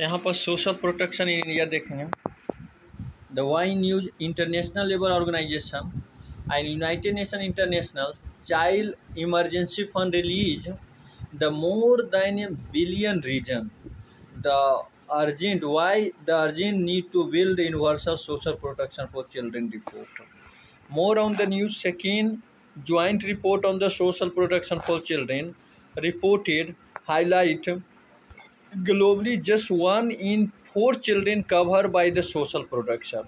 यहाँ पर social protection in India देखेंगे। The YNU International Labour Organization and United Nations International Child Emergency Fund released the more than a billion region. The urgent need to build universal social protection for children report. More on the news. Second joint report on the social protection for children reported highlight globally just 1 in 4 children covered by the social protection.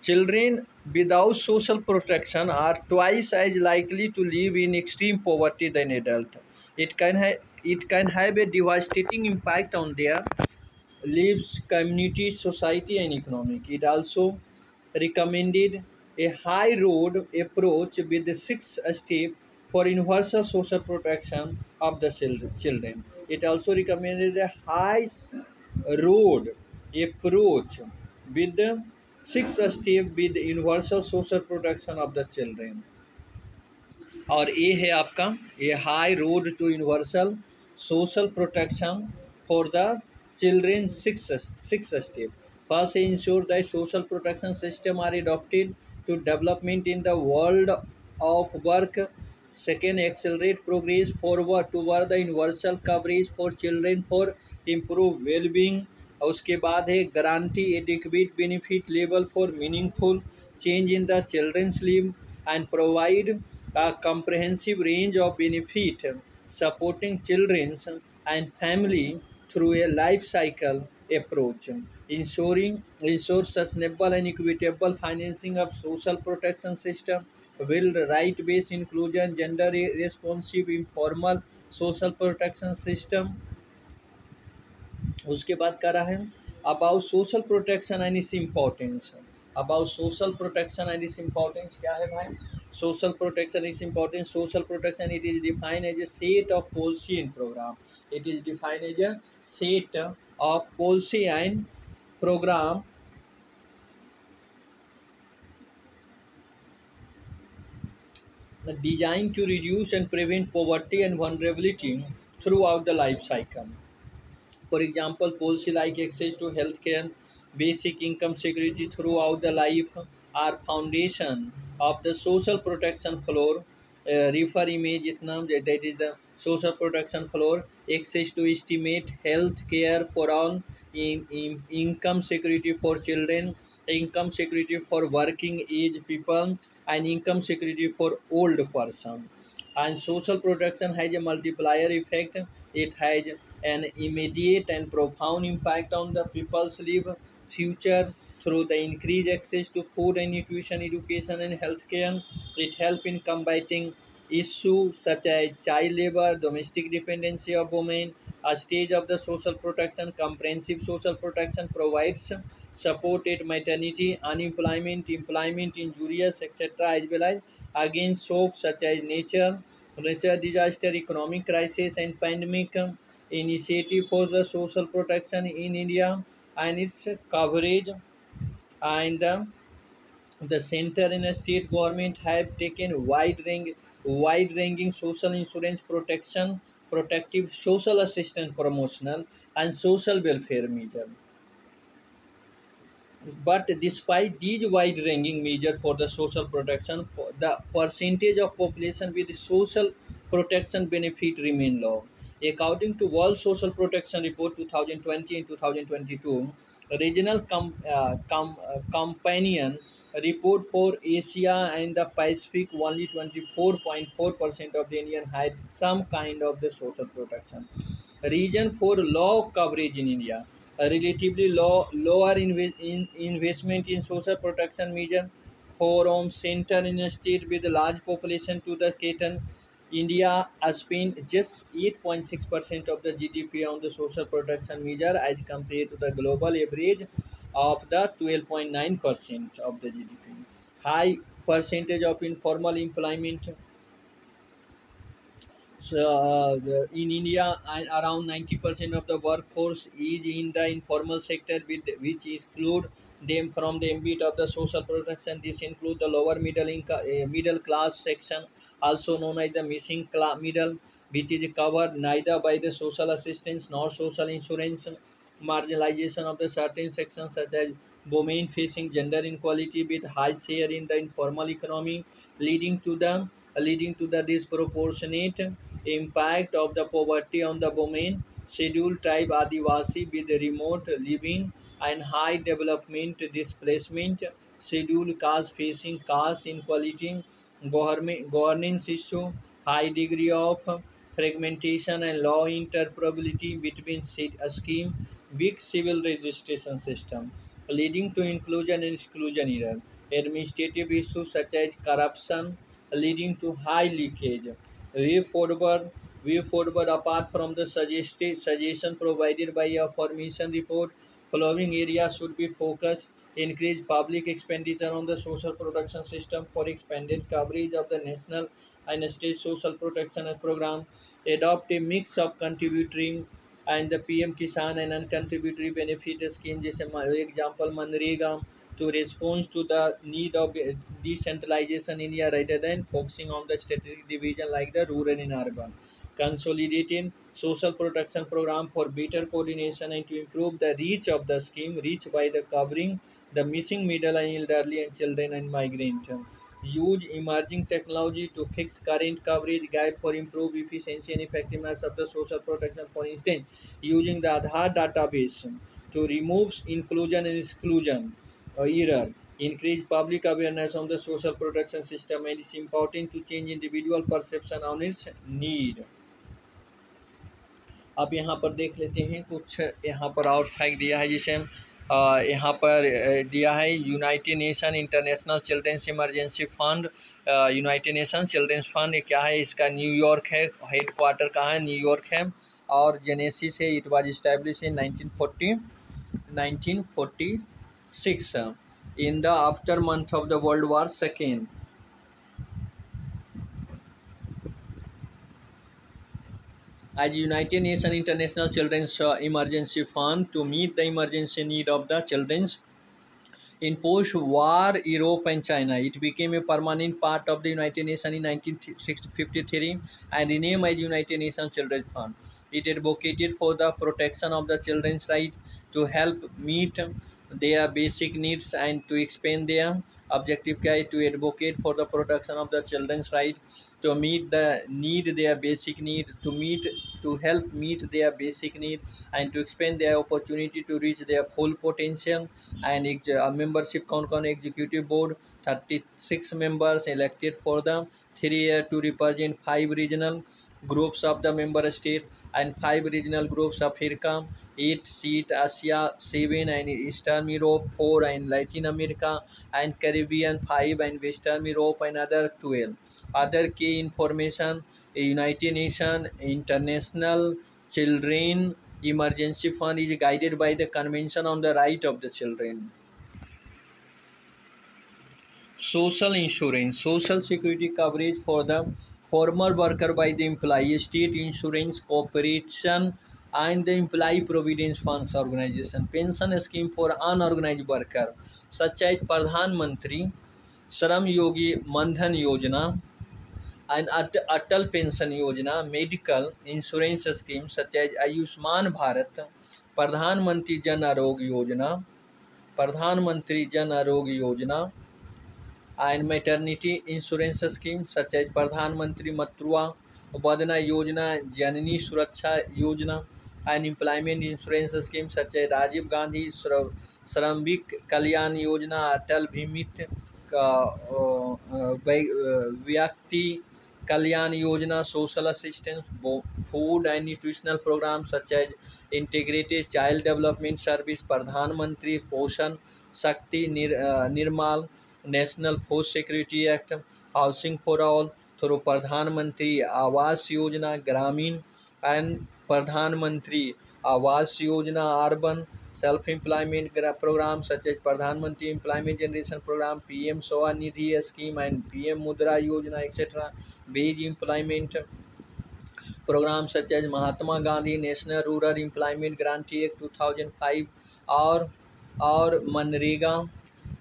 Children without social protection are twice as likely to live in extreme poverty than adults. It can have a devastating impact on their lives, community, society, and economic. It also recommended a high road approach with the 6 steps for universal social protection of the children. It also recommended a road approach with the 6 steps with universal social protection of the children. और ये है आपका ये high road to universal social protection for the children six step. First, ensure that social protection system are adopted to development in the world of work. Second, accelerate progress forward toward the universal coverage for children for improved well-being. और उसके बाद है guarantee adequate benefit level for meaningful change in the children's live and provide a comprehensive range of benefit supporting children and family through a life cycle approach. Ensure sustainable and equitable financing of social protection system, build right-based inclusion, gender responsive informal social protection system. उसके बाद कर रहा है about social protection and its importance. About social protection and its importance क्या है भाई? Social protection is important. Social protection it is defined as a set of policy and program. It is defined as a set of policy and program designed to reduce and prevent poverty and vulnerability throughout the life cycle. For example, policy like access to healthcare, basic income security throughout the life are foundation of the social protection floor. Refer image itna that is the social protection floor. Access to estimate health care for all, income security for children, income security for working age people, and income security for old person. And social protection has a multiplier effect. It has an immediate and profound impact on the people's live future through the increased access to food and nutrition, education and healthcare. It helps in combating issues such as child labor, domestic dependency of women. A stage of the social protection, comprehensive social protection provides support at maternity, unemployment, employment injuries, etc., as well as against shocks such as natural disaster, economic crisis, and pandemic. Initiative for the social protection in India and its coverage and the center and state government have taken wide-ranging social insurance protection, protective social assistance, promotional and social welfare measures. But despite these wide-ranging measures for the social protection, the percentage of population with social protection benefit remain low. According to World Social Protection Report 2020 and 2022, regional companion report for Asia and the Pacific, only 24.4% of the Indian had some kind of the social protection. Region for low coverage in India, a relatively lower investment in social protection measure for home center in a state with a large population to the cater. India has spent just 8.6% of the GDP on the social protection measure as compared to the global average of the 12.9% of the GDP. High percentage of informal employment. So, in India, around 90% of the workforce is in the informal sector, which exclude them from the ambit of the social protection. This include the lower middle class section, also known as the missing middle, which is covered neither by the social assistance nor social insurance. marginalization of the certain sections such as women facing gender inequality with high share in the informal economy, leading to the disproportionate impact of the poverty on the women, scheduled tribe Adivasi with remote living and high development displacement, scheduled caste facing caste inequality, governance issue, high degree of fragmentation and law interoperability between a scheme, weak civil registration system, leading to inclusion and exclusion error, administrative issues such as corruption, leading to high leakage. Way forward, way forward apart from the suggestion provided by a formation report, following areas should be focused: increase public expenditure on the social protection system for expanded coverage of the national and state social protection program, adopt a mix of contributory and the PM Kisan and non-contributory benefit scheme, जैसे example MNREGA, to respond to the need of decentralization in India rather than focusing on the strategic division like the rural and urban. Consolidating social protection program for better coordination and to improve the reach of the scheme, reach by the covering the missing middle and elderly and children and migrant. Use emerging technology to fix current coverage gap for improve efficiency and effectiveness of the social protection. For instance, using the Aadhaar database to remove inclusion and exclusion error, increase public awareness on the social protection system, and it's important to change individual perception on its need. अब यहाँ पर देख लेते हैं कुछ यहाँ पर और फैक्ट दिया है, जिसे हम यहाँ पर दिया है United Nation International Children's Emergency Fund. United Nation Children's Fund ये क्या है, इसका न्यूयॉर्क है, हेड क्वार्टर कहाँ है, न्यूयॉर्क है, और जेनेसिस है, it was establish in 1946 in the after month of the world war second. As United Nations International Children's Emergency Fund to meet the emergency need of the children in post-war Europe and China. It became a permanent part of the United Nations in 1953 and renamed as United Nations Children's Fund. It advocated for the protection of the children's right to help meet their basic needs and to expand their objective क्या है, to advocate for the protection of the children's right to meet the need their basic need to help meet their basic need and to expand their opportunity to reach their full potential. And membership कौन executive board 36 members elected for the 3 year to represent 5 regional groups of the member state and 5 regional groups of Africa, 8 seat Asia, 7 and Eastern Europe, 4 and Latin America and Caribbean, 5 and Western Europe and other 12. Other key information: United Nations International Children Emergency Fund is guided by the Convention on the Right of the Children. Social insurance, social security coverage for the former worker by the employee, state insurance corporation and the employee providence funds organization, pension scheme for unorganized worker such as Pradhan Mantri Shram Yogi Mandhan Yojana and Atal Pension Yojana, medical insurance scheme such as Ayushman Bharat, Pradhan Mantri Jan Arogya Yojana, Pradhan Mantri Jan Arogya Yojana, and maternity insurance scheme such as Pradhan Mantri Matrua Vadana Yojana, Janani Suraksha Yojana, and employment insurance scheme such as Rajiv Gandhi Shramik Kalyan Yojana, Atal Bhimit Vyakti Kalyan Yojana, social assistance, food and nutritional programs such as integrated child development service, Pradhan Mantri Poshan Shakti Nirmal, National Food Security Act, housing for all through Pradhan Mantri Awas Yojana Gramin and Pradhan Mantri Awas Yojana Urban, self-employment program such as Pradhan Mantri Employment Generation Program, PM Swanidhi Scheme and PM Mudra Yojana, etc. Wage employment programs such as Mahatma Gandhi National Rural Employment Guarantee Act 2005 or Manrega,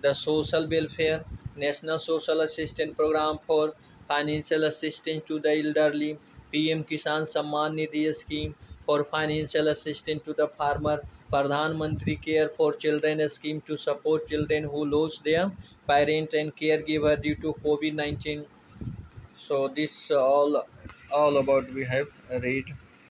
the social welfare, National Social Assistance Program for financial assistance to the elderly, PM Kisan Samman Nidhi Scheme for financial assistance to the farmer, Pradhan Mantri Care for Children scheme to support children who lose their parent and caregiver due to COVID-19. So this all about we have read.